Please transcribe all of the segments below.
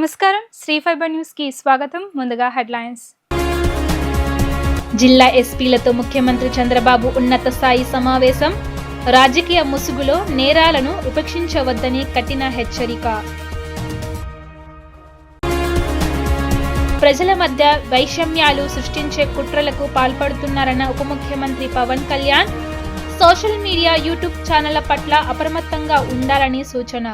నమస్కారం Shri fibre news కి స్వాగతం. ముందుగా హెడ్లైన్స్. జిల్లా ఎస్పీలతో ముఖ్యమంత్రి చంద్రబాబు ఉన్నత స్థాయి సమావేశం. రాజకీయ ముసుగులో నేరాలను ఉపేక్షించవద్దని కఠిన హెచ్చరిక. ప్రజల మధ్య వైషమ్యాలు సృష్టించే కుట్రలకు పాల్పడుతున్నారన్న ఉప ముఖ్యమంత్రి Pawan Kalyan. Social media YouTube ఛానళ్ల పట్ల అప్రమత్తంగా ఉండాలని సూచన.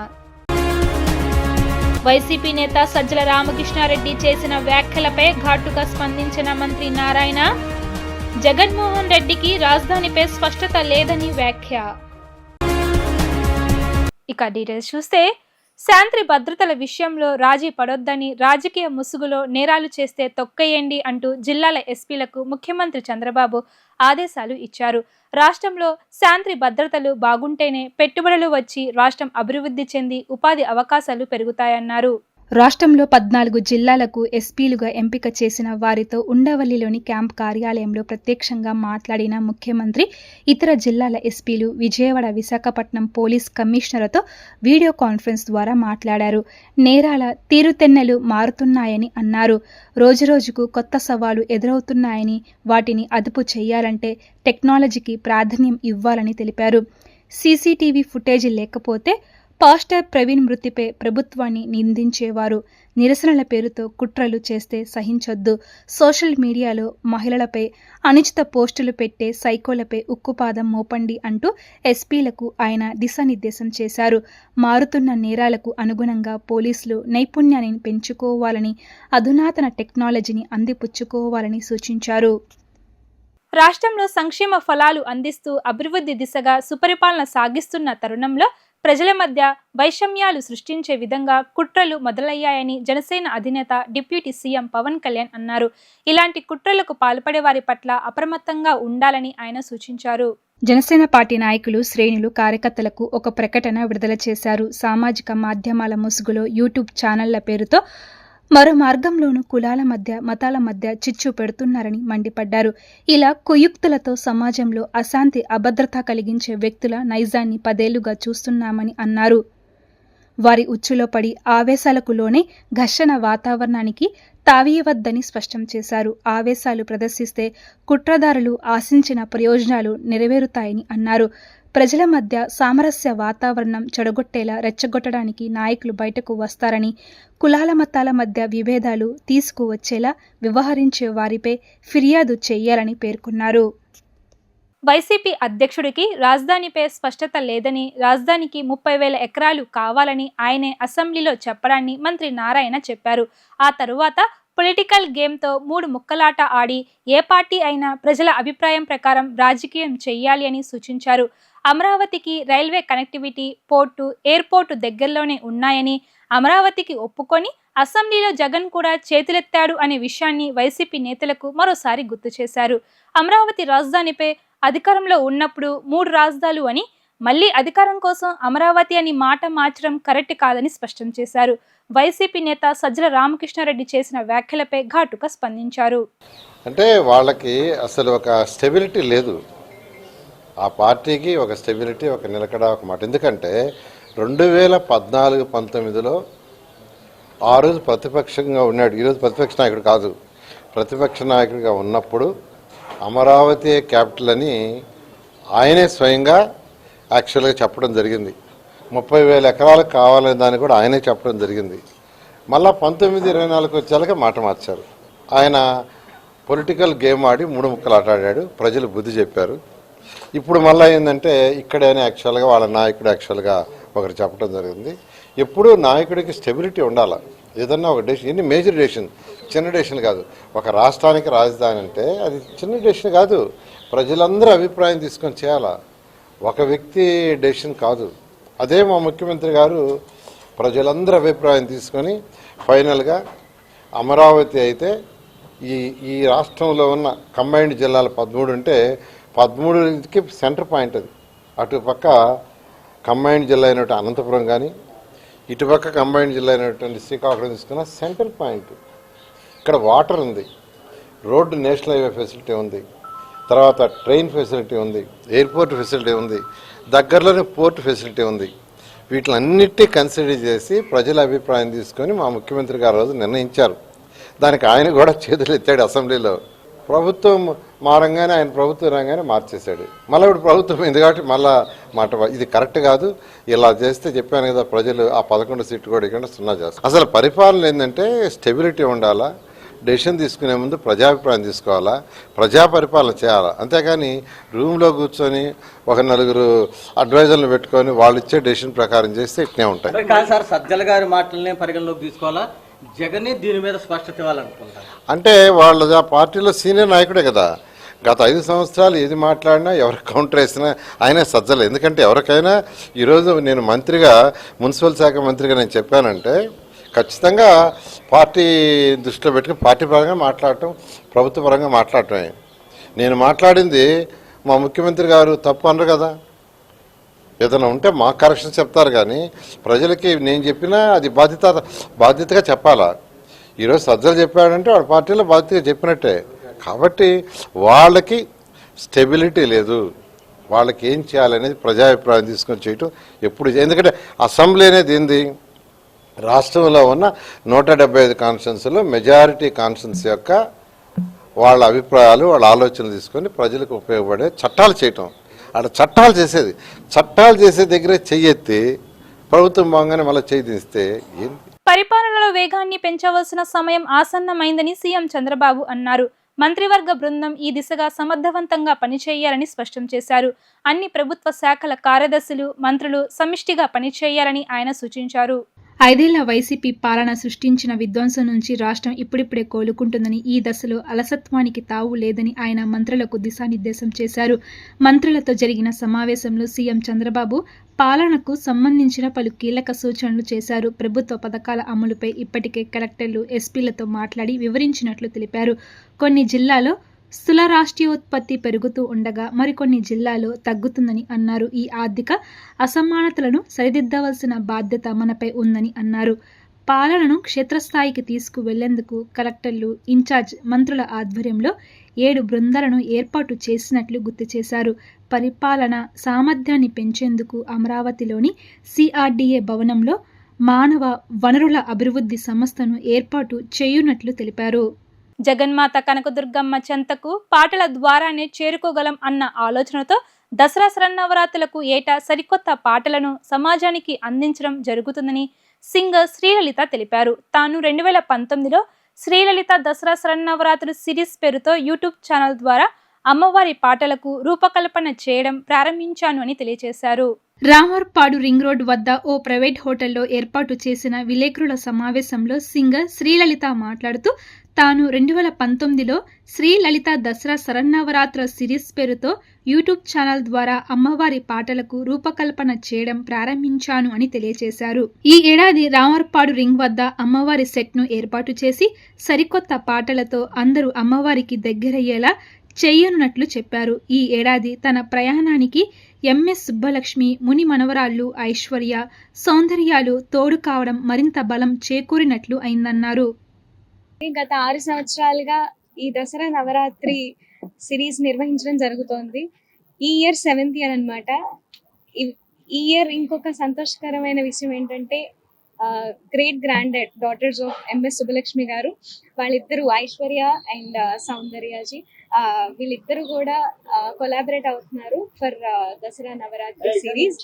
వైసీపీ నేత సజ్జల రామకృష్ణారెడ్డి చేసిన వ్యాఖ్యలపై ఘాటుగా స్పందించిన మంత్రి నారాయణ. జగన్మోహన్ రెడ్డికి రాజధానిపై స్పష్టత లేదని వ్యాఖ్య. ఇక డీటెయిల్స్ చూస్తే, శాంతి భద్రతల విషయంలో రాజీ పడొద్దని, రాజకీయ ముసుగులో నేరాలు చేస్తే తొక్కేయండి అంటూ జిల్లాల ఎస్పీలకు ముఖ్యమంత్రి చంద్రబాబు ఆదేశాలు ఇచ్చారు. రాష్ట్రంలో శాంతి భద్రతలు బాగుంటేనే పెట్టుబడులు వచ్చి రాష్ట్రం అభివృద్ధి చెంది ఉపాధి అవకాశాలు పెరుగుతాయన్నారు. రాష్ట్రంలో 14 జిల్లాలకు ఎస్పీలుగా ఎంపిక చేసిన వారితో ఉండవల్లిలోని క్యాంప్ కార్యాలయంలో ప్రత్యక్షంగా మాట్లాడిన ముఖ్యమంత్రి ఇతర జిల్లాల ఎస్పీలు, విజయవాడ, విశాఖపట్నం పోలీస్ కమిషనర్లతో వీడియో కాన్ఫరెన్స్ ద్వారా మాట్లాడారు. నేరాల తీరుతెన్నెలు మారుతున్నాయని అన్నారు. రోజురోజుకు కొత్త సవాళ్లు ఎదురవుతున్నాయని, వాటిని అదుపు చేయాలంటే టెక్నాలజీకి ప్రాధాన్యం ఇవ్వాలని తెలిపారు. సీసీటీవీ ఫుటేజీ లేకపోతే పాస్టర్ ప్రవీణ్ మృతిపై ప్రభుత్వాన్ని నిందించేవారు. నిరసనల పేరుతో కుట్రలు చేస్తే సహించొద్దు. సోషల్ మీడియాలో మహిళలపై అనుచిత పోస్టులు పెట్టే సైకోలపై ఉక్కుపాదం మోపండి అంటూ ఎస్పీలకు ఆయన దిశానిర్దేశం చేశారు. మారుతున్న నేరాలకు అనుగుణంగా పోలీసులు నైపుణ్యాన్ని పెంచుకోవాలని, అధునాతన టెక్నాలజీని అందిపుచ్చుకోవాలని సూచించారు. రాష్ట్రంలో సంక్షేమ ఫలాలు అందిస్తూ అభివృద్ధి దిశగా సుపరిపాలన సాగిస్తున్న తరుణంలో ప్రజల మధ్య వైషమ్యాలు సృష్టించే విధంగా కుట్రలు మొదలయ్యాయని జనసేన అధినేత డిప్యూటీ సీఎం పవన్ కళ్యాణ్ అన్నారు. ఇలాంటి కుట్రలకు పాల్పడే వారి పట్ల అప్రమత్తంగా ఉండాలని ఆయన సూచించారు. జనసేన పార్టీ నాయకులు, శ్రేణులు, కార్యకర్తలకు ఒక ప్రకటన విడుదల చేశారు. సామాజిక మాధ్యమాల ముసుగులో యూట్యూబ్ ఛానళ్ల పేరుతో మరో మార్గంలోనూ కులాల మధ్య, మతాల మధ్య చిచ్చు పెడుతున్నారని మండిపడ్డారు. ఇలా కుయుక్తులతో సమాజంలో అశాంతి, అభద్రత కలిగించే వ్యక్తుల నైజాన్ని 10 ఏళ్లుగా చూస్తున్నామని అన్నారు. వారి ఉచ్చులో పడి ఆవేశాలకు లోనే ఘర్షణ వాతావరణానికి తావీయవద్దని స్పష్టం చేశారు. ఆవేశాలు ప్రదర్శిస్తే కుట్రదారులు ఆశించిన ప్రయోజనాలు నెరవేరుతాయని అన్నారు. ప్రజల మధ్య సామరస్య వాతావరణం చెడగొట్టేలా రెచ్చగొట్టడానికి నాయకులు బయటకు వస్తారని, కులాల మతాల మధ్య విభేదాలు తీసుకువచ్చేలా వ్యవహరించే వారిపై ఫిర్యాదు చేయాలని పేర్కొన్నారు. వైసీపీ అధ్యక్షుడికి రాజధానిపై స్పష్టత లేదని, రాజధానికి 30,000 ఎకరాలు కావాలని ఆయనే అసెంబ్లీలో చెప్పడాన్ని మంత్రి నారాయణ చెప్పారు. ఆ తరువాత పొలిటికల్ గేమ్తో 3 ముక్కలాట ఆడి ఏ పార్టీ అయినా ప్రజల అభిప్రాయం ప్రకారం రాజకీయం చేయాలి అని సూచించారు. అమరావతికి రైల్వే కనెక్టివిటీ, పోర్టు, ఎయిర్పోర్టు దగ్గరలోనే ఉన్నాయని, అమరావతికి ఒప్పుకొని అసెంబ్లీలో జగన్ కూడా చేతులెత్తాడు అనే విషయాన్ని వైసీపీ నేతలకు మరోసారి గుర్తు చేశారు. అమరావతి రాజధానిపై అధికారంలో ఉన్నప్పుడు 3 రాజధానులు అని, మళ్లీ అధికారం కోసం అమరావతి అని మాట మార్చడం కరెక్ట్ కాదని స్పష్టం చేశారు. వైసీపీ నేత సజ్జల రామకృష్ణారెడ్డి చేసిన వ్యాఖ్యలపై ఘాటుగా స్పందించారు. అంటే వాళ్ళకి అసలు ఒక స్టెబిలిటీ లేదు. ఆ పార్టీకి ఒక స్టెబిలిటీ, ఒక నిలకడ, ఒక మాట. ఎందుకంటే 2014-19లో ఆ రోజు ప్రతిపక్షంగా ఉన్నాడు. ఈరోజు ప్రతిపక్ష నాయకుడు కాదు. ప్రతిపక్ష నాయకుడిగా ఉన్నప్పుడు అమరావతి క్యాపిటల్ అని ఆయనే స్వయంగా యాక్చువల్గా చెప్పడం జరిగింది. 30,000 ఎకరాలు కావాలనే దాన్ని కూడా ఆయనే చెప్పడం జరిగింది. మళ్ళా 1924 వచ్చేలాగా మాట మార్చారు. ఆయన పొలిటికల్ గేమ్ ఆడి 3 ముక్కలు ఆడాడు. ప్రజలు బుద్ధి చెప్పారు. ఇప్పుడు మళ్ళీ ఏంటంటే ఇక్కడైనా యాక్చువల్గా వాళ్ళ నాయకుడు యాక్చువల్గా ఒకరు చెప్పడం జరిగింది. ఎప్పుడూ నాయకుడికి స్టెబిలిటీ ఉండాలి. ఏదన్నా ఒక డెసిషన్, ఎన్ని మేజర్ డెసిషన్, చిన్న డెసిషన్ కాదు. ఒక రాష్ట్రానికి రాజధాని అంటే అది చిన్న డెసిషన్ కాదు. ప్రజలందరూ అభిప్రాయం తీసుకొని చేయాలా, ఒక వ్యక్తి డెసిషన్ కాదు. అదే మా ముఖ్యమంత్రి గారు ప్రజలందరూ అభిప్రాయం తీసుకొని ఫైనల్గా అమరావతి అయితే ఈ రాష్ట్రంలో ఉన్న కంబైన్డ్ జిల్లాలు 13 ఉంటే 13కి సెంటర్ పాయింట్ అది. అటుపక్క కంబైన్డ్ జిల్లా అయినటువంటి అనంతపురం కానీ, ఇటుపక్క కంబైన్డ్ జిల్లా అయినటువంటి శ్రీకాకుళం తీసుకున్న సెంట్రల్ పాయింట్. ఇక్కడ వాటర్ ఉంది, రోడ్డు నేషనల్ హైవే ఫెసిలిటీ ఉంది, తర్వాత ట్రైన్ ఫెసిలిటీ ఉంది, ఎయిర్పోర్ట్ ఫెసిలిటీ ఉంది, దగ్గరలోనే పోర్ట్ ఫెసిలిటీ ఉంది. వీటిలన్నిటినీ కన్సిడర్ చేసి ప్రజల అభిప్రాయం తీసుకొని మా ముఖ్యమంత్రి గారు రోజు నిర్ణయించారు. దానికి ఆయన కూడా చేతులు ఎత్తాడు అసెంబ్లీలో. ప్రభుత్వం మారంగానే ఆయన ప్రభుత్వం రాగానే మార్చేశాడు. మళ్ళీ ఇప్పుడు ప్రభుత్వం ఉంది కాబట్టి మళ్ళా మాట ఇది కరెక్ట్ కాదు, ఇలా చేస్తే చెప్పాను కదా ప్రజలు ఆ 11 సీట్లు కూడా ఇక్కడ 0 చేస్తారు. అసలు పరిపాలన ఏంటంటే స్టెబిలిటీ ఉండాలా, డెసిషన్ తీసుకునే ముందు ప్రజాభిప్రాయం తీసుకోవాలా, ప్రజా పరిపాలన చేయాలా. అంతేకాని రూమ్లో కూర్చొని ఒక 4 అడ్వైజర్లు పెట్టుకొని వాళ్ళు ఇచ్చే డెసిషన్ ప్రకారం చేస్తే ఇట్నే ఉంటాయి. కాదు సార్, సజ్జల గారి మాటలనే పరిగణలోకి తీసుకోవాలా, జగన్ దీని మీద స్పష్టత ఇవ్వాలనుకుంటారు. అంటే వాళ్ళ పార్టీలో సీనియర్ నాయకుడే కదా. గత 5 సంవత్సరాలు ఏది మాట్లాడినా ఎవరు కౌంటర్ వేసినా ఆయనే సజ్జలు. ఎందుకంటే ఎవరికైనా ఈరోజు నేను మంత్రిగా, మున్సిపల్ శాఖ మంత్రిగా నేను చెప్పానంటే ఖచ్చితంగా పార్టీ దృష్టిలో పెట్టుకుని పార్టీ పరంగా మాట్లాడటం, ప్రభుత్వ పరంగా మాట్లాడటమే. నేను మాట్లాడింది మా ముఖ్యమంత్రి గారు తప్పు అనరు కదా. ఏదైనా ఉంటే మా కరెక్షన్ చెప్తారు కానీ ప్రజలకి నేను చెప్పినా అది బాధ్యతగా చెప్పాలా. ఈరోజు సజ్జలు చెప్పాడంటే వాళ్ళ పార్టీలో బాధ్యతగా చెప్పినట్టే. కాబట్టి వాళ్ళకి స్టెబిలిటీ లేదు, వాళ్ళకి ఏం చేయాలనేది ప్రజాభిప్రాయం తీసుకొని చేయటం ఎప్పుడు. ఎందుకంటే అసెంబ్లీ అనేది ఏంది, రాష్ట్రంలో ఉన్న 175 కాన్స్టిట్యున్సీలో మెజారిటీ కాన్స్టిట్యున్సీ యొక్క వాళ్ళ అభిప్రాయాలు, వాళ్ళ ఆలోచనలు తీసుకొని ప్రజలకు ఉపయోగపడే చట్టాలు చేయటం. అక్కడ చట్టాలు చేసే దగ్గరే చెయ్యెత్తి ప్రభుత్వం బాగానే మళ్ళీ చేయి తీస్తే ఏంది. పరిపాలనలో వేగాన్ని పెంచవలసిన సమయం ఆసన్నమైందని సీఎం చంద్రబాబు అన్నారు. మంత్రివర్గ బృందం ఈ దిశగా సమర్థవంతంగా పనిచేయాలని స్పష్టం చేశారు. అన్ని ప్రభుత్వ శాఖల కార్యదర్శులు, మంత్రులు సమిష్టిగా పనిచేయాలని ఆయన సూచించారు. 5 ఏళ్ల వైసీపీ పాలన సృష్టించిన విధ్వంసం నుంచి రాష్ట్రం ఇప్పుడిప్పుడే కోలుకుంటుందని, ఈ దశలో అలసత్వానికి తావు లేదని ఆయన మంత్రులకు దిశానిర్దేశం చేశారు. మంత్రులతో జరిగిన సమావేశంలో సీఎం చంద్రబాబు పాలనకు సంబంధించిన పలు కీలక సూచనలు చేశారు. ప్రభుత్వ పథకాల అమలుపై ఇప్పటికే కలెక్టర్లు, ఎస్పీలతో మాట్లాడి వివరించినట్లు తెలిపారు. కొన్ని జిల్లాలో స్థూల రాష్ట్రీయోత్పత్తి పెరుగుతూ ఉండగా మరికొన్ని జిల్లాలో తగ్గుతుందని అన్నారు. ఈ ఆర్థిక అసమానతలను సరిదిద్దవలసిన బాధ్యత మనపై ఉందని అన్నారు. పాలనను క్షేత్రస్థాయికి తీసుకువెళ్లేందుకు కలెక్టర్లు, ఇన్ఛార్జ్ మంత్రుల ఆధ్వర్యంలో 7 బృందాలను ఏర్పాటు చేసినట్లు గుర్తు చేశారు. పరిపాలన సామర్థ్యాన్ని పెంచేందుకు అమరావతిలోని CRDA భవనంలో మానవ వనరుల అభివృద్ధి సంస్థను ఏర్పాటు చేయునట్లు తెలిపారు. జగన్మాత కనకదుర్గమ్మ చెంతకు పాటల ద్వారానే చేరుకోగలం అన్న ఆలోచనతో దసరా శరన్నవరాత్రులకు ఏటా సరికొత్త పాటలను సమాజానికి అందించడం జరుగుతుందని సింగర్ శ్రీలలిత తెలిపారు. తాను 2019లో శ్రీలలిత దసరా శరన్నవరాత్రులు సిరీస్ పేరుతో యూట్యూబ్ ఛానల్ ద్వారా అమ్మవారి పాటలకు రూపకల్పన చేయడం ప్రారంభించాను అని తెలియజేశారు. రామర్పాడు రింగ్ రోడ్ వద్ద ఓ ప్రైవేట్ హోటల్లో ఏర్పాటు చేసిన విలేకరుల సమావేశంలో సింగర్ శ్రీలలిత మాట్లాడుతూ తాను 2019లో శ్రీలలిత దసరా శరన్నవరాత్ర సిరీస్ పేరుతో యూట్యూబ్ ఛానల్ ద్వారా అమ్మవారి పాటలకు రూపకల్పన చేయడం ప్రారంభించాను అని తెలియజేశారు. ఈ ఏడాది రామర్పాడు రింగ్ వద్ద అమ్మవారి సెట్ను ఏర్పాటు చేసి సరికొత్త పాటలతో అందరూ అమ్మవారికి దగ్గరయ్యేలా చేయనున్నట్లు చెప్పారు. ఈ ఏడాది తన ప్రయాణానికి MS సుబ్బలక్ష్మి, ముని మనవరాళ్లు ఐశ్వర్య, సౌందర్యాలు తోడు కావడం మరింత బలం చేకూరినట్లు అయిందన్నారు. గత 6 సంవత్సరాలుగా ఈ దసరా నవరాత్రి సిరీస్ నిర్వహించడం జరుగుతోంది. ఈ ఇయర్ 7th ఇయర్ అనమాట. ఈ ఇయర్ ఇంకొక సంతోషకరమైన విషయం ఏంటంటే గ్రేట్ గ్రాండ్ డాటర్స్ ఆఫ్ MS సుబ్బలక్ష్మి గారు, వాళ్ళిద్దరు ఐశ్వర్య అండ్ సౌందర్యాజీ, వీళ్ళిద్దరు కూడా కొలాబరేట్ అవుతున్నారు ఫర్ దసరా నవరాత్రి సిరీస్.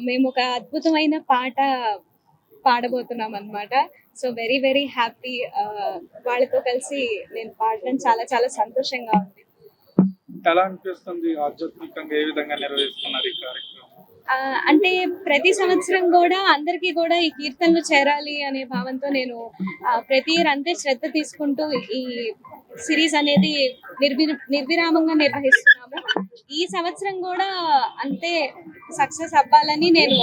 మేము ఒక అద్భుతమైన పాట పాడబోతున్నాం అనమాట. So very very happy. వాళ్ళతో కలిసి నేను పాడడం చాలా చాలా సంతోషంగా ఉంది. ఎలా అనిపిస్తుంది? ఆధ్యాత్మికంగా ఏ విధంగా నిర్వహిస్తున్నారు ఈ కార్యక్రమం? అంటే ప్రతి సంవత్సరం కూడా అందరికీ కూడా ఈ కీర్తనలు చేరాలి అనే భావంతో నేను ప్రతి ఇయర్ అంతే శ్రద్ధ తీసుకుంటూ ఈ సిరీస్ అనేది నిర్విరామంగా నిర్వహిస్తున్నాము. ఈ సంవత్సరం కూడా అంతే సక్సెస్ అవ్వాలని నేను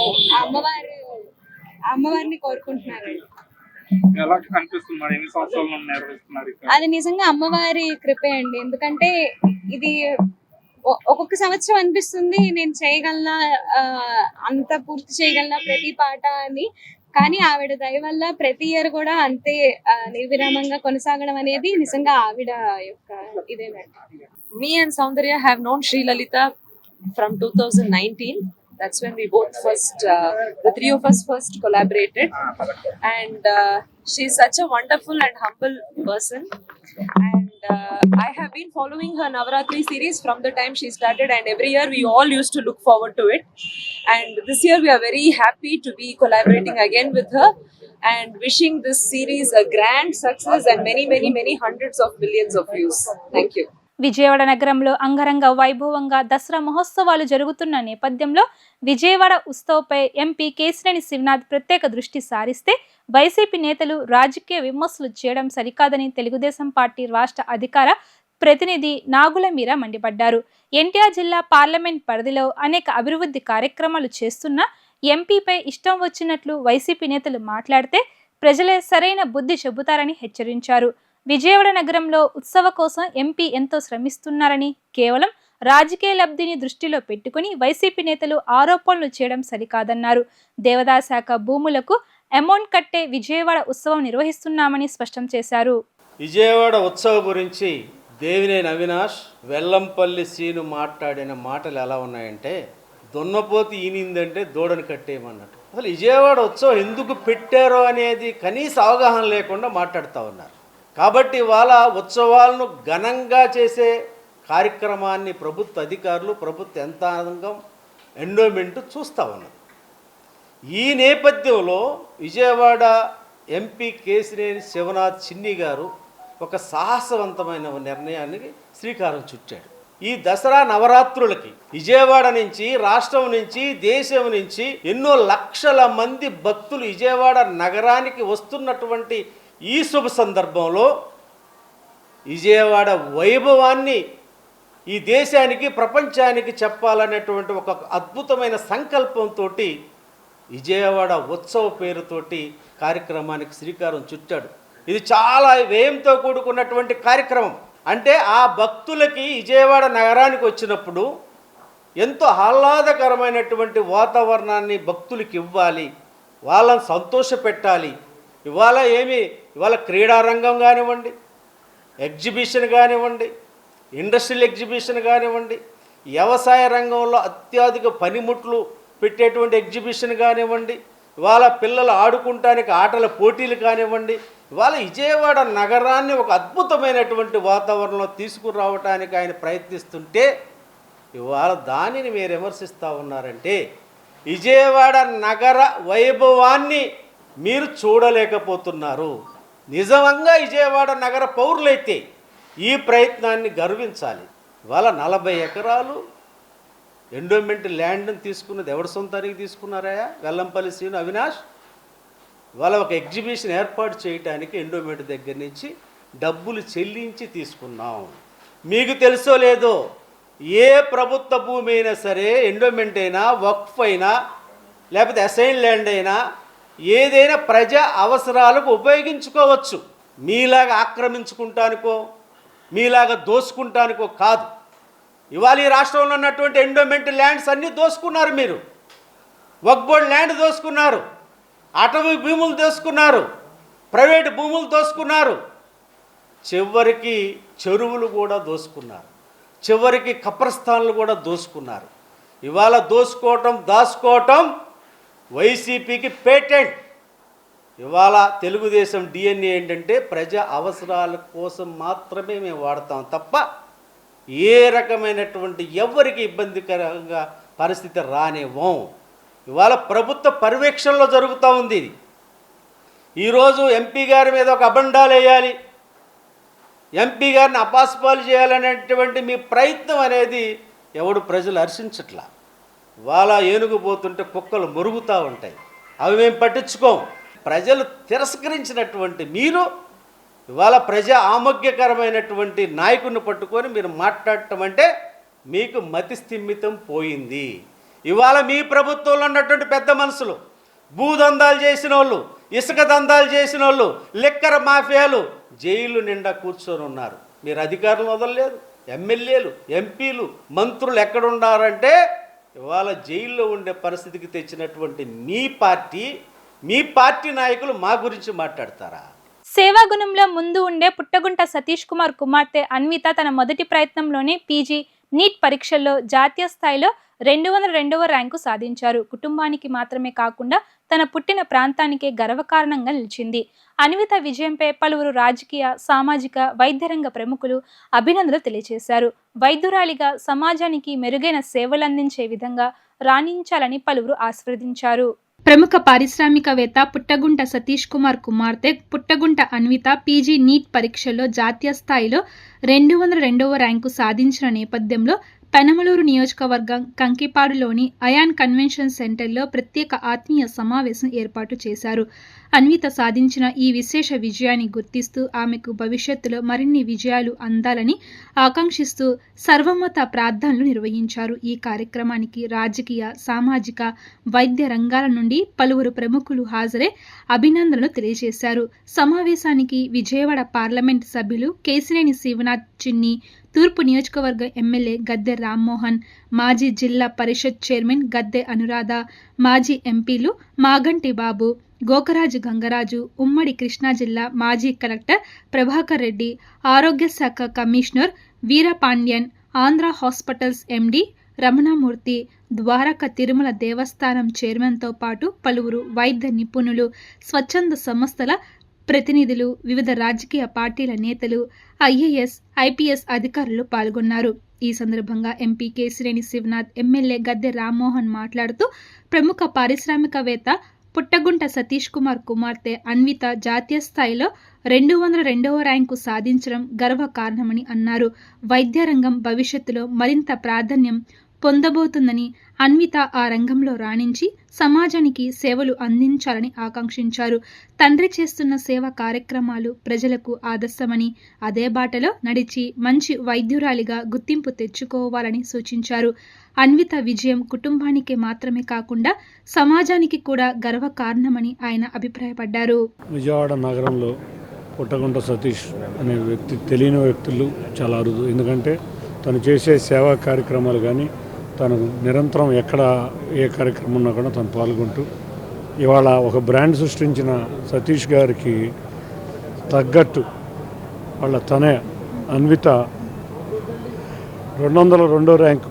అమ్మవారిని కోరుకుంటున్నాను. ఎలా అనిపిస్తుంది? ఎన్ని సంవత్సరాల నుండి నిర్వహిస్తున్నారు? అది నిజంగా అమ్మవారి కృపే అండి. ఎందుకంటే ఇది ఒక్కొక్క సంవత్సరం అనిపిస్తుంది నేను చేయగలనా, అంత పూర్తి చేయగలనా ప్రతి పాట అని. కానీ ఆవిడ దయ వల్ల ప్రతి ఇయర్ కూడా అంతే నిర్విరామంగా కొనసాగడం అనేది నిజంగా ఆవిడ యొక్క ఇదేనండి. Me and Saundarya have known Sri Lalita from 2019. That's when we both the three of us first collaborated. And she's such a wonderful and humble person. And I have been following her Navaratri series from the time she started, and every year we all used to look forward to it. And this year we are very happy to be collaborating again with her and wishing this series a grand success and many hundreds of millions of views. Thank you. Vijayawada నగరంలో అంగరంగ వైభవంగా దసరా మహోత్సవాలు జరుగుతున్న నేపథ్యంలో Vijayawada ఉత్సవ్పై MP Kesineni Sivanath ప్రత్యేక దృష్టి సారిస్తే YCP నేతలు రాజకీయ విమర్శలు చేయడం సరికాదని తెలుగుదేశం పార్టీ రాష్ట్ర అధికార ప్రతినిధి నాగుల మీరా మండిపడ్డారు. ఎన్టీఆర్ జిల్లా పార్లమెంట్ పరిధిలో అనేక అభివృద్ధి కార్యక్రమాలు చేస్తున్న ఎంపీపై ఇష్టం వచ్చినట్లు వైసీపీ నేతలు మాట్లాడితే ప్రజలే సరైన బుద్ధి చెబుతారని హెచ్చరించారు. విజయవాడ నగరంలో ఉత్సవ కోసం ఎంపీ ఎంతో శ్రమిస్తున్నారని, కేవలం రాజకీయ లబ్ధిని దృష్టిలో పెట్టుకుని వైసీపీ నేతలు ఆరోపణలు చేయడం సరికాదన్నారు. దేవాదాయ శాఖ భూములకు అమౌంట్ కట్టే విజయవాడ ఉత్సవం నిర్వహిస్తున్నామని స్పష్టం చేశారు. విజయవాడ ఉత్సవం గురించి దేవినేని అవినాష్, వెల్లంపల్లి సీను మాట్లాడిన మాటలు ఎలా ఉన్నాయంటే, దున్నపోతు ఈనిందంటే దూడను కట్టేయమన్నట్టు. అసలు విజయవాడ ఉత్సవం ఎందుకు పెట్టారో అనేది కనీస అవగాహన లేకుండా మాట్లాడుతూ ఉన్నారు. కాబట్టి ఇవాళ ఉత్సవాలను ఘనంగా చేసే కార్యక్రమాన్ని ప్రభుత్వ అధికారులు, ప్రభుత్వ యంత్రాంగం, ఎండోమెంట్ చూస్తూ ఉన్నారు. ఈ నేపథ్యంలో విజయవాడ ఎంపీ కేశినేని శివనాథ్ చిన్ని గారు ఒక సాహసవంతమైన నిర్ణయానికి శ్రీకారం చుట్టాడు. ఈ దసరా నవరాత్రులకి విజయవాడ నుంచి, రాష్ట్రం నుంచి, దేశం నుంచి ఎన్నో లక్షల మంది భక్తులు విజయవాడ నగరానికి వస్తున్నటువంటి ఈ శుభ సందర్భంలో విజయవాడ వైభవాన్ని ఈ దేశానికి, ప్రపంచానికి చెప్పాలనేటువంటి ఒక అద్భుతమైన సంకల్పంతో విజయవాడ ఉత్సవ పేరుతోటి కార్యక్రమానికి శ్రీకారం చుట్టాడు. ఇది చాలా వ్యయంతో కూడుకున్నటువంటి కార్యక్రమం. అంటే ఆ భక్తులకి విజయవాడ నగరానికి వచ్చినప్పుడు ఎంతో ఆహ్లాదకరమైనటువంటి వాతావరణాన్ని భక్తులకి ఇవ్వాలి, వాళ్ళని సంతోషపెట్టాలి. ఇవాళ క్రీడారంగం కానివ్వండి, ఎగ్జిబిషన్ కానివ్వండి, ఇండస్ట్రియల్ ఎగ్జిబిషన్ కానివ్వండి, వ్యవసాయ రంగంలో అత్యధిక పనిముట్లు పెట్టేటువంటి ఎగ్జిబిషన్ కానివ్వండి, ఇవాళ పిల్లలు ఆడుకుంటానికి ఆటల పోటీలు కానివ్వండి, ఇవాళ విజయవాడ నగరాన్ని ఒక అద్భుతమైనటువంటి వాతావరణంలో తీసుకురావడానికి ఆయన ప్రయత్నిస్తుంటే ఇవాళ దానిని మీరు విమర్శిస్తూ ఉన్నారంటే విజయవాడ నగర వైభవాన్ని మీరు చూడలేకపోతున్నారు. నిజంగా విజయవాడ నగర పౌరులైతే ఈ ప్రయత్నాన్ని గర్వించాలి. ఇవాళ 40 ఎకరాలు ఎండోమెంట్ ల్యాండ్ని తీసుకున్నది ఎవరి సొంతానికి తీసుకున్నారా? వెల్లంపల్లి సీను, అవినాష్. ఇవాళ ఒక ఎగ్జిబిషన్ ఏర్పాటు చేయడానికి ఎండోమెంట్ దగ్గర నుంచి డబ్బులు చెల్లించి తీసుకున్నాం. మీకు తెలుసో లేదో, ఏ ప్రభుత్వ భూమి అయినా సరే, ఎండోమెంట్ అయినా, వక్ఫ్ అయినా, లేకపోతే అసైన్ ల్యాండ్ అయినా, ఏదైనా ప్రజా అవసరాలకు ఉపయోగించుకోవచ్చు. మీలాగా ఆక్రమించుకుంటానికో, మీలాగా దోసుకుంటానికో కాదు. ఇవాళ ఈ రాష్ట్రంలో ఉన్నటువంటి ఎండోమెంట్ ల్యాండ్స్ అన్నీ దోసుకున్నారు. మీరు వక్ఫ్ బోర్డ్ ల్యాండ్ దోసుకున్నారు, అటవీ భూములు దోసుకున్నారు, ప్రైవేటు భూములు దోసుకున్నారు, చివరికి చెరువులు కూడా దోసుకున్నారు, చివరికి కబ్రస్థాన్లు కూడా దోసుకున్నారు. ఇవాళ దాచుకోవటం వైసీపీకి పేటెంట్. ఇవాళ తెలుగుదేశం డిఎన్ఏ ఏంటంటే ప్రజా అవసరాల కోసం మాత్రమే మేము వాడతాం తప్ప ఏ రకమైనటువంటి ఎవరికి ఇబ్బందికరంగా పరిస్థితి రానివ్వం. ఇవాళ ప్రభుత్వ పర్యవేక్షణలో జరుగుతూ ఉంది. ఈరోజు ఎంపీ గారి మీద ఒక అబండాలు వేయాలి, ఎంపీ గారిని అపాస్పాలు చేయాలనేటువంటి మీ ప్రయత్నం అనేది ప్రజలు హర్షించట్లా. ఇవాళ ఏనుగు పోతుంటే కుక్కలు మురుగుతూ ఉంటాయి, అవి మేము పట్టించుకోం. ప్రజలు తిరస్కరించినటువంటి మీరు ఇవాళ ప్రజా ఆమోగ్యకరమైనటువంటి నాయకుడిని పట్టుకొని మీరు మాట్లాడటం అంటే మీకు మతి స్థిమితం పోయింది. ఇవాళ మీ ప్రభుత్వంలో ఉన్నటువంటి పెద్ద మనుషులు, భూదందాలు చేసిన వాళ్ళు, ఇసుక దందాలు చేసిన వాళ్ళు, లిక్కర్ మాఫియాలు జైలు నిండా కూర్చొని ఉన్నారు. మీరు అధికారులు వదలలేదు. ఎమ్మెల్యేలు, ఎంపీలు, మంత్రులు ఎక్కడున్నారంటే ఇవాళ జైల్లో ఉండే పరిస్థితికి తెచ్చినటువంటి మీ పార్టీ నాయకులు మా గురించి మాట్లాడతారా? సేవాగుణంలో ముందు ఉండే పుట్టగుంట సతీష్ కుమార్ కుమార్తె అన్విత తన మొదటి ప్రయత్నంలోనే పీజీ నీట్ పరీక్షల్లో జాతీయ స్థాయిలో 202వ ర్యాంకు సాధించారు. కుటుంబానికి మాత్రమే కాకుండా తన పుట్టిన ప్రాంతానికే గర్వకారణంగా నిలిచింది. అన్విత విజయంపై పలువురు రాజకీయ, సామాజిక, వైద్యరంగ ప్రముఖులు అభినందనలు తెలియజేశారు. వైద్యురాలిగా సమాజానికి మెరుగైన సేవలందించే విధంగా రాణించాలని పలువురు ఆశీర్వదించారు. ప్రముఖ పారిశ్రామికవేత్త పుట్టగుంట సతీష్ కుమార్ కుమార్తె పుట్టగుంట అన్విత పీజీ నీట్ పరీక్షల్లో జాతీయ స్థాయిలో 202వ ర్యాంకు సాధించిన నేపథ్యంలో పెనమలూరు నియోజకవర్గం కంకిపాడులోని అయాన్ కన్వెన్షన్ సెంటర్లో ప్రత్యేక ఆత్మీయ సమావేశం ఏర్పాటు చేశారు. అన్విత సాధించిన ఈ విశేష విజయాన్ని గుర్తిస్తూ ఆమెకు భవిష్యత్తులో మరిన్ని విజయాలు అందాలని ఆకాంక్షిస్తూ సర్వమత ప్రార్థనలు నిర్వహించారు. ఈ కార్యక్రమానికి రాజకీయ, సామాజిక, వైద్య రంగాల నుండి పలువురు ప్రముఖులు హాజరై అభినందనలు తెలియజేశారు. సమావేశానికి విజయవాడ పార్లమెంట్ సభ్యులు కేశినేని శివనాథ్ చిన్ని, తూర్పు నియోజకవర్గ ఎమ్మెల్యే గద్దె రామ్మోహన్, మాజీ జిల్లా పరిషత్ చైర్మన్ గద్దె అనురాధ, మాజీ ఎంపీలు మాగంటి బాబు, గోకరాజు గంగరాజు, ఉమ్మడి కృష్ణా జిల్లా మాజీ కలెక్టర్ ప్రభాకర్ రెడ్డి, ఆరోగ్య శాఖ కమిషనర్ వీరపాండ్యన్, ఆంధ్ర హాస్పిటల్స్ ఎండి రమణమూర్తి, ద్వారక తిరుమల దేవస్థానం చైర్మన్తో పాటు పలువురు వైద్య నిపుణులు, స్వచ్ఛంద సంస్థల ప్రతినిధులు, వివిధ రాజకీయ పార్టీల నేతలు, ఐఏఎస్, ఐపీఎస్ అధికారులు పాల్గొన్నారు. ఈ సందర్భంగా ఎంపీ కేశినేని శివనాథ్, ఎమ్మెల్యే గద్దె రామ్మోహన్ మాట్లాడుతూ ప్రముఖ పారిశ్రామికవేత్త పుట్టగుంట సతీష్ కుమార్ కుమార్తె అన్విత జాతీయ స్థాయిలో 202వ ర్యాంకు సాధించడం గర్వకారణమని అన్నారు. వైద్య రంగం భవిష్యత్తులో మరింత ప్రాధాన్యం పొందబోతుందని, అన్విత ఆ రంగంలో రాణించి సమాజానికి సేవలు అందించాలని ఆకాంక్షించారు. తండ్రి చేస్తున్న సేవా కార్యక్రమాలు ప్రజలకు ఆదర్శమని, అదే బాటలో నడిచి మంచి వైద్యురాలిగా గుర్తింపు తెచ్చుకోవాలని సూచించారు. అన్విత విజయం కుటుంబానికి మాత్రమే కాకుండా సమాజానికి కూడా గర్వకారణమని ఆయన అభిప్రాయపడ్డారు. విజయవాడ నగరంలో పుట్టగుంట సతీష్ అనే వ్యక్తి తెలియని వ్యక్తులు చాలా అరుదు. ఎందుకంటే తను చేసే సేవా కార్యక్రమాలు కానీ, తను నిరంతరం ఎక్కడ ఏ కార్యక్రమం ఉన్నా కూడా తను పాల్గొంటూ ఇవాళ ఒక బ్రాండ్ సృష్టించిన సతీష్ గారికి తగ్గట్టు వాళ్ళ తనే అన్విత 202వ ర్యాంక్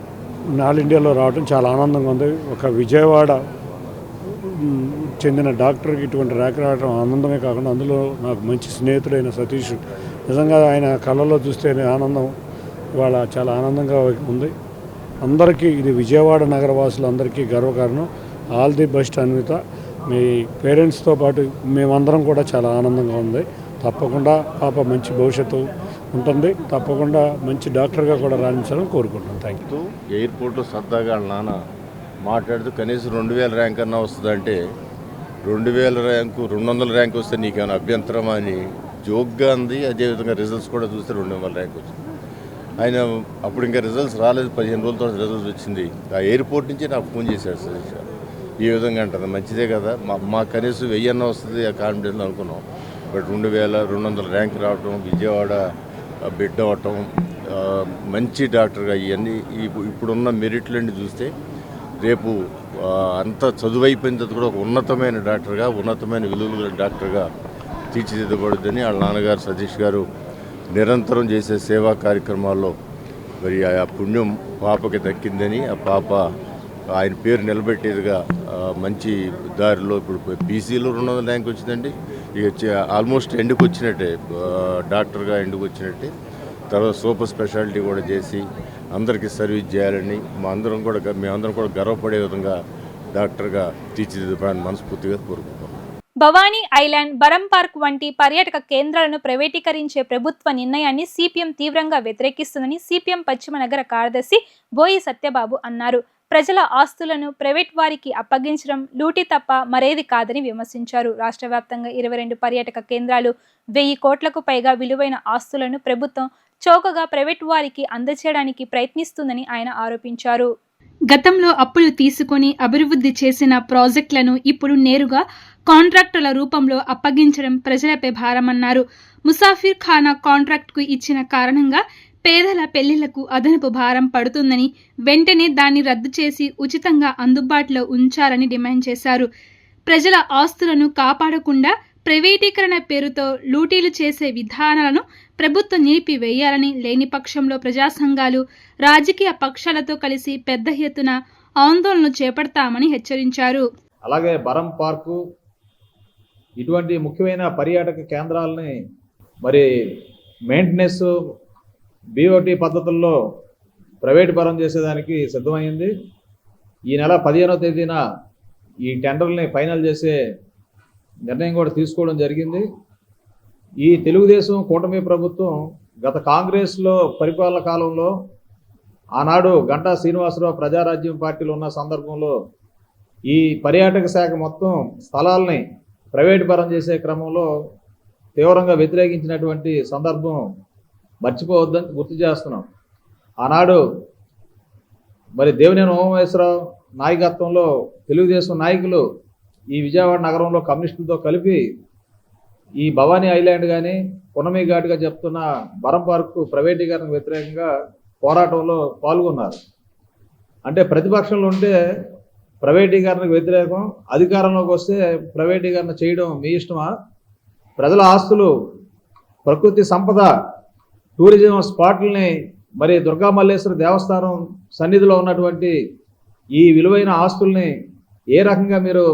ఆల్ ఇండియాలో రావడం చాలా ఆనందంగా ఉంది. ఒక విజయవాడ చెందిన డాక్టర్కి ఇటువంటి ర్యాంక్ రావడం ఆనందమే కాకుండా అందులో నాకు మంచి స్నేహితుడైన సతీష్, నిజంగా ఆయన కళ్ళలో చూస్తే ఆనందం ఇవాళ చాలా ఆనందంగా ఉంది. అందరికీ ఇది విజయవాడ నగరవాసులందరికీ గర్వకారణం. All the best Anvitha. మీ పేరెంట్స్తో పాటు మేమందరం కూడా చాలా ఆనందంగా ఉంది. తప్పకుండా పాప మంచి భవిష్యత్తు ఉంటుంది. తప్పకుండా మంచి డాక్టర్గా కూడా రాణించాలని కోరుకుంటున్నాను. Thank you. ఎయిర్పోర్ట్లో సరదాగా వాళ్ళ నాన్న మాట్లాడుతూ కనీసం 2000 ర్యాంక్ అన్నా వస్తుందంటే 2000 ర్యాంకు 200 ర్యాంక్ వస్తే నీకేమైనా అభ్యంతరమా అని జోక్గా అంది. అదేవిధంగా రిజల్ట్స్ కూడా చూస్తే 200 ర్యాంక్ వచ్చింది. ఆయన అప్పుడు ఇంకా రిజల్ట్స్ రాలేదు, 15 రోజుల తర్వాత రిజల్ట్స్ వచ్చింది. ఆ ఎయిర్పోర్ట్ నుంచి నాకు ఫోన్ చేశాడు సతీష్ గారు. ఈ విధంగా అంటుంది, మంచిదే కదా, మా కనీసం 1000 అన్న వస్తుంది ఆ కాన్ఫిడెన్స్ అనుకున్నాం. బట్ 2200 ర్యాంక్ రావటం, విజయవాడ బిడ్డ అవటం, మంచి డాక్టర్గా ఇవన్నీ ఇప్పుడున్న మెరిట్లన్నీ చూస్తే రేపు అంత చదువు అయిపోయిన తర్వాత కూడా ఒక ఉన్నతమైన డాక్టర్గా, ఉన్నతమైన విలువల డాక్టర్గా తీర్చిదిద్దబడుద్దని వాళ్ళ నాన్నగారు సతీష్ గారు నిరంతరం చేసే సేవా కార్యక్రమాల్లో మరి ఆ పుణ్యం పాపకి దక్కిందని, ఆ పాప ఆయన పేరు నిలబెట్టేదిగా మంచి దారిలో ఇప్పుడు పీసీలో 200 ర్యాంక్ వచ్చిందండి. ఇక ఆల్మోస్ట్ ఎండుకు వచ్చినట్టే, డాక్టర్గా ఎండుకు వచ్చినట్టే. తర్వాత సూపర్ స్పెషాలిటీ కూడా చేసి అందరికీ సర్వీస్ చేయాలని మేమందరం కూడా గర్వపడే విధంగా డాక్టర్గా తీర్చిదిద్దడానికి మనస్ఫూర్తిగా కోరుకుంటాం. భవానీ ఐలాండ్, బరం పార్క్ వంటి పర్యాటక కేంద్రాలను ప్రైవేటీకరించే ప్రభుత్వ నిర్ణయాన్ని సిపిఎం తీవ్రంగా వ్యతిరేకిస్తుందని సిపిఎం పశ్చిమ నగర కార్యదర్శి బోయి సత్యబాబు అన్నారు. ప్రజల ఆస్తులను ప్రైవేట్ వారికి అప్పగించడం లూటీ తప్ప మరేది కాదని విమర్శించారు. రాష్ట్ర వ్యాప్తంగా 22 పర్యాటక కేంద్రాలు, 1000 కోట్లకు పైగా విలువైన ఆస్తులను ప్రభుత్వం చౌకగా ప్రైవేట్ వారికి అందజేయడానికి ప్రయత్నిస్తుందని ఆయన ఆరోపించారు. గతంలో అప్పులు తీసుకొని అభివృద్ధి చేసిన ప్రాజెక్టులను ఇప్పుడు నేరుగా కాంట్రాక్టుల రూపంలో అప్పగించడం ప్రజలపై భారమన్నారు. ముసాఫిర్ ఖానా కాంట్రాక్టుకు ఇచ్చిన కారణంగా పేదల పెళ్లిళ్లకు అదనపు భారం పడుతుందని, వెంటనే దాన్ని రద్దు చేసి ఉచితంగా అందుబాటులో ఉంచాలని డిమాండ్ చేశారు. ప్రజల ఆస్తులను కాపాడకుండా ప్రైవేటీకరణ పేరుతో లూటీలు చేసే విధానాలను ప్రభుత్వం నిలిపివేయాలని, లేని పక్షంలో ప్రజా సంఘాలు, రాజకీయ పక్షాలతో కలిసి పెద్ద ఎత్తున ఆందోళనలు చేపడతామని హెచ్చరించారు. అలాగే బరం పార్కు ఇటువంటి ముఖ్యమైన పర్యాటక కేంద్రాలని మరి మెయింటెనెన్స్ బీఓటీ పద్ధతుల్లో ప్రైవేట్ పరం చేసేదానికి సిద్ధమైంది. ఈ నెల 15వ తేదీన ఈ టెండర్ని ఫైనల్ చేసే నిర్ణయం కూడా తీసుకోవడం జరిగింది. ఈ తెలుగుదేశం కూటమి ప్రభుత్వం గత కాంగ్రెస్లో పరిపాలన కాలంలో ఆనాడు గంటా శ్రీనివాసరావు ప్రజారాజ్యం పార్టీలో ఉన్న సందర్భంలో ఈ పర్యాటక శాఖ మొత్తం స్థలాల్ని ప్రైవేట్ పరం చేసే క్రమంలో తీవ్రంగా వ్యతిరేకించినటువంటి సందర్భం మర్చిపోవద్దని గుర్తు చేస్తున్నాం. ఆనాడు మరి దేవినేని ఉమామహేశ్వరరావు నాయకత్వంలో తెలుగుదేశం నాయకులు ఈ విజయవాడ నగరంలో కమ్యూనిస్టులతో కలిపి ఈ భవానీ ఐలాండ్ కానీ పున్నమి ఘాట్గా చెప్తున్న బరం పార్కు ప్రైవేటీకరణకు వ్యతిరేకంగా పోరాటంలో పాల్గొన్నారు. అంటే ప్రతిపక్షంలో ఉంటే ప్రైవేటీకరణకు వ్యతిరేకం, అధికారంలోకి వస్తే ప్రైవేటీకరణ చేయడం మీ ఇష్టమా? ప్రజల ఆస్తులు, ప్రకృతి సంపద, టూరిజం స్పాట్లని, మరి దుర్గా మల్లేశ్వర దేవస్థానం సన్నిధిలో ఉన్నటువంటి ఈ విలువైన ఆస్తుల్ని ఏ రకంగా మీరు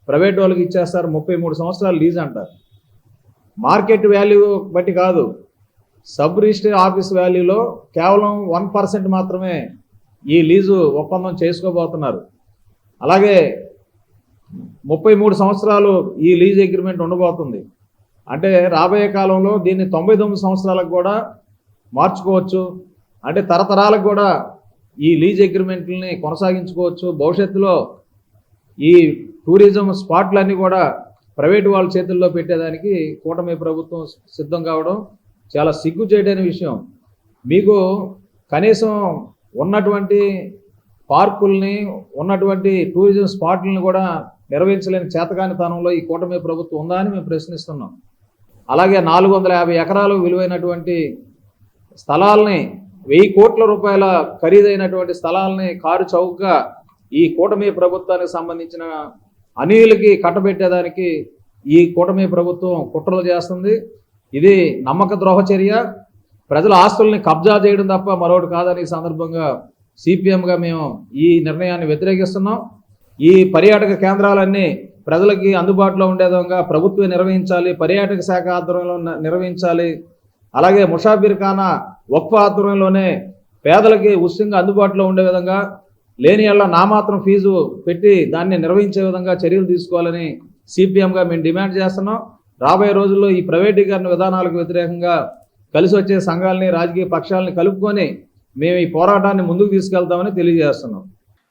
ప్రైవేట్ వాళ్ళకి ఇచ్చేస్తారు? 33 సంవత్సరాలు లీజ్ అంటారు. మార్కెట్ వాల్యూ బట్టి కాదు, సబ్ రిజిస్టర్ ఆఫీస్ వాల్యూలో కేవలం 1% మాత్రమే ఈ లీజు ఒప్పందం చేసుకోబోతున్నారు. అలాగే 33 సంవత్సరాలు ఈ లీజ్ అగ్రిమెంట్ ఉండబోతుంది. అంటే రాబోయే కాలంలో దీన్ని 99 సంవత్సరాలకు కూడా మార్చుకోవచ్చు. అంటే తరతరాలకు కూడా ఈ లీజ్ అగ్రిమెంట్లని కొనసాగించుకోవచ్చు. భవిష్యత్తులో ఈ టూరిజం స్పాట్లన్నీ కూడా ప్రైవేటు వాళ్ళ చేతుల్లో పెట్టేదానికి కూటమి ప్రభుత్వం సిద్ధం కావడం చాలా సిగ్గు చేయడైన విషయం. మీకు కనీసం ఉన్నటువంటి పార్కుల్ని, ఉన్నటువంటి టూరిజం స్పాట్లని కూడా నిర్వహించలేని చేతకానితనంలో ఈ కూటమి ప్రభుత్వం ఉందా అని మేము ప్రశ్నిస్తున్నాం. అలాగే 450 ఎకరాలు విలువైనటువంటి స్థలాల్ని, 1000 కోట్ల రూపాయల ఖరీదైనటువంటి స్థలాల్ని కారు చౌకగా ఈ కూటమి ప్రభుత్వానికి సంబంధించిన అనియులకి కట్టబెట్టేదానికి ఈ కూటమి ప్రభుత్వం కుట్రలు చేస్తుంది. ఇది నమ్మక ద్రోహ చర్య. ప్రజల ఆస్తుల్ని కబ్జా చేయడం తప్ప మరొకటి కాదని ఈ సందర్భంగా సిపిఎంగా మేము ఈ నిర్ణయాన్ని వ్యతిరేకిస్తున్నాం. ఈ పర్యాటక కేంద్రాలన్నీ ప్రజలకి అందుబాటులో ఉండే విధంగా ప్రభుత్వం నిర్వహించాలి, పర్యాటక శాఖ ఆధ్వర్యంలో నిర్వహించాలి. అలాగే ముషాఫిర్ ఖానా వక్ఫ్ ఆధ్వర్యంలోనే పేదలకి ఉచితంగా అందుబాటులో ఉండే విధంగా, లేని యెడల నామాత్రం ఫీజు పెట్టి దాన్ని నిర్వహించే విధంగా చర్యలు తీసుకోవాలని సిపిఎంగా మేము డిమాండ్ చేస్తున్నాం. రాబోయే రోజుల్లో ఈ ప్రైవేటీకరణ విధానాలకు వ్యతిరేకంగా కలిసి వచ్చే సంఘాలని, రాజకీయ పక్షాలని కలుపుకొని మేము ఈ పోరాటాన్ని ముందుకు తీసుకెళ్తామని తెలియజేస్తున్నాం.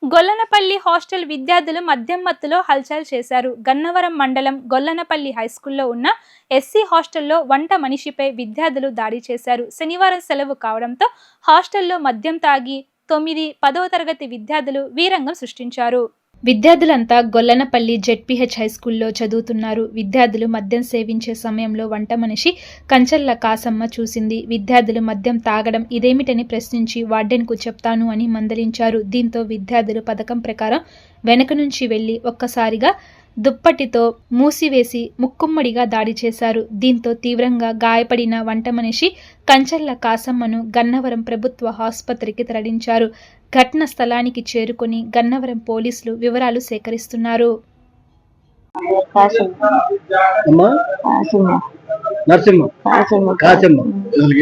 గొల్లనపల్లి హాస్టల్ విద్యార్థులు మద్యం మత్తులో హల్చల్ చేశారు. గన్నవరం మండలం గొల్లనపల్లి హైస్కూల్లో ఉన్న ఎస్సీ హాస్టల్లో వంట మనిషిపై విద్యార్థులు దాడి చేశారు. శనివారం సెలవు కావడంతో హాస్టల్లో మద్యం తాగి 9, 10వ తరగతి విద్యార్థులు వీరంగం సృష్టించారు. విద్యార్థులంతా గొల్లనపల్లి జెడ్పీహెచ్ హైస్కూల్లో చదువుతున్నారు. విద్యార్థులు మద్యం సేవించే సమయంలో వంట మనిషి కంచర్ల కాసమ్మ చూసింది. విద్యార్థులు మద్యం తాగడం ఇదేమిటని ప్రశ్నించి వార్డెన్కు చెప్తాను అని మందలించారు. దీంతో విద్యార్థులు పథకం ప్రకారం వెనక నుంచి వెళ్లి ఒక్కసారిగా దుప్పటితో మూసివేసి ముక్కుమ్మడిగా దాడి చేశారు. దీంతో తీవ్రంగా గాయపడిన వంట మనిషి కంచర్ల కాసమ్మను గన్నవరం ప్రభుత్వ ఆసుపత్రికి తరలించారు. ఘటన స్థలానికి చేరుకుని గన్నవరం పోలీసులు వివరాలు సేకరిస్తున్నారు.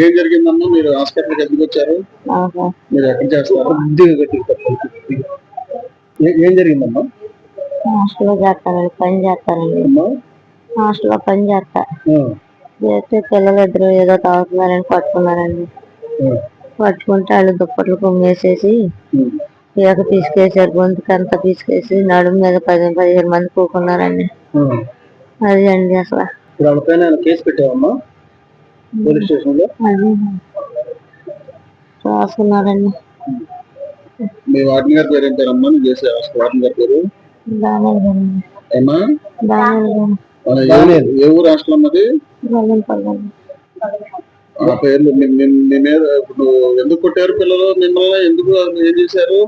ఏం జరిగిందమ్మా? మీరు హాస్పిటల్కి ఎందుకు వచ్చారు? మీరు ఎక్కడ చేస్తారు? ఏం జరిగిందమ్మా? హాస్టల్లో చేస్తానండి, పని చేస్తానండి. హాస్టల్లో పని చేస్తా చేస్తే పిల్లలిద్దరు ఏదో తాగుతున్నారని పట్టుకున్నారండి. పట్టుకుంటే వాళ్ళు దుప్పట్లు కొమ్మేసేసి పీక తీసుకేసారు. గొంతుకంతా తీసుకేసి నడుము మీద 10-15 మంది కూకున్నారండి. అది అండి అసలు. కేసు పెట్టావమ్మా పోలీస్ స్టేషన్ లో? రాసుకున్నారండి. మీ వార్డెన్ గారి పేరు ఏంటారమ్మా? నువ్వు చేసే వార్డెన్ గారి పేరు? ఏ ఊరు హాస్టల్ అన్నది? ఆ పేర్లు మీ మీద ఇప్పుడు ఎందుకు కొట్టారు పిల్లలు మిమ్మల్ని? ఎందుకు ఏం చేశారు?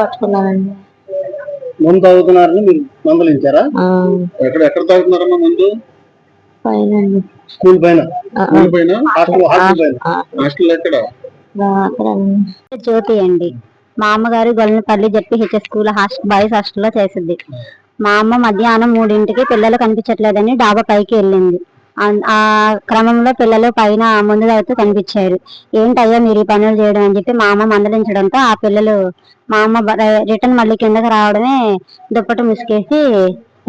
పట్టుకున్నానండి. మందు తాగుతున్నారని మీరు మందలించారా? ఎక్కడ తాగుతున్నారమ్మా మందు? పైన స్కూల్ పైన, స్కూల్ పైన, హాస్టల్ పైన. హాస్టల్ ఎక్కడ? జ్యోతి అండి. మా అమ్మగారు గొల్లపల్లి జెడ్పీహెచ్ఎస్ స్కూల్ బాయ్స్ హాస్టల్లో చేసింది. మా అమ్మ మధ్యాహ్నం 3ంటికి పిల్లలు కనిపించట్లేదని డాబా పైకి వెళ్ళింది. ఆ క్రమంలో పిల్లలు పైన ముందు తాగుతూ కనిపించారు. ఏంటయ్యా మీరు ఈ పనులు చేయడం అని చెప్పి మా అమ్మ మందలించడంతో ఆ పిల్లలు మా అమ్మ రిటర్న్ మళ్ళీ కిందకి రావడమే దుప్పటి ముసుకేసి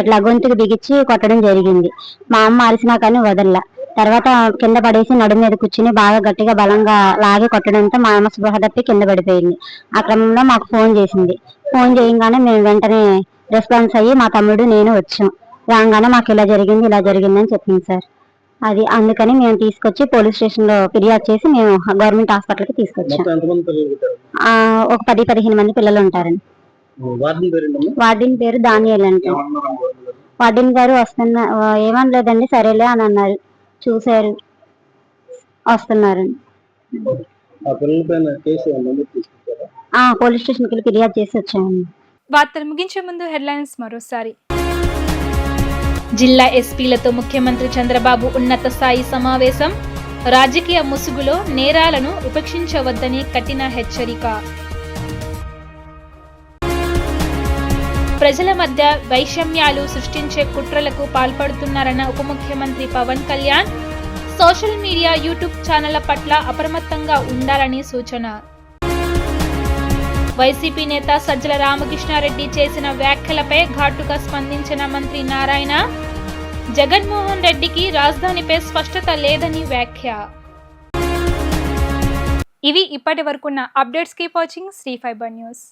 ఇట్లా గొంతుకు బిగించి కొట్టడం జరిగింది. మా అమ్మ అరిసినా కానీ వదల్లా. తర్వాత కింద పడేసి నడుము మీద కూర్చుని బాగా గట్టిగా బలంగా లాగి కొట్టడంతో మా అమ్మ స్పృహ తప్పి కింద పడిపోయింది. ఆ క్రమంలో మాకు ఫోన్ చేసింది. ఫోన్ చేయగానే మేము వెంటనే రెస్పాన్స్ అయ్యి మా తమ్ముడు నేను వచ్చాం. రాగానే మాకు ఇలా జరిగింది అని చెప్పింది సార్. అది అందుకని మేము తీసుకొచ్చి పోలీస్ స్టేషన్ లో ఫిర్యాదు చేసి మేము గవర్నమెంట్ హాస్పిటల్ కి తీసుకొచ్చాం. ఒక 10-15 మంది పిల్లలు ఉంటారండి. వార్డెన్ పేరు దానియేల్ అంటే. వార్డెన్ గారు ఏమనలేదండి, సరేలే అని అన్నారు. చూశారు, వస్తున్నారు. పోలీస్ స్టేషన్ కి ఫిర్యాదు చేసి వచ్చామండి. వార్తలు ముగించే ముందు హెడ్లైన్స్ మరోసారి. జిల్లా ఎస్పీలతో ముఖ్యమంత్రి చంద్రబాబు ఉన్నత స్థాయి సమావేశం. రాజకీయ ముసుగులో నేరాలను ఉపేక్షించవద్దని కఠిన హెచ్చరిక. ప్రజల మధ్య వైషమ్యాలు సృష్టించే కుట్రలకు పాల్పడుతున్నారన్న ఉప ముఖ్యమంత్రి Pawan Kalyan. Social media, YouTube ఛానళ్ల పట్ల అప్రమత్తంగా ఉండాలని సూచన. వైసీపీ నేత సజ్జల రామకృష్ణారెడ్డి చేసిన వ్యాఖ్యలపై ఘాటుగా స్పందించిన మంత్రి నారాయణ. జగన్మోహన్ రెడ్డికి రాజధానిపై స్పష్టత లేదని వ్యాఖ్య. ఇవి ఇప్పటి వరకున్న updates. Keep watching Sri fibre news.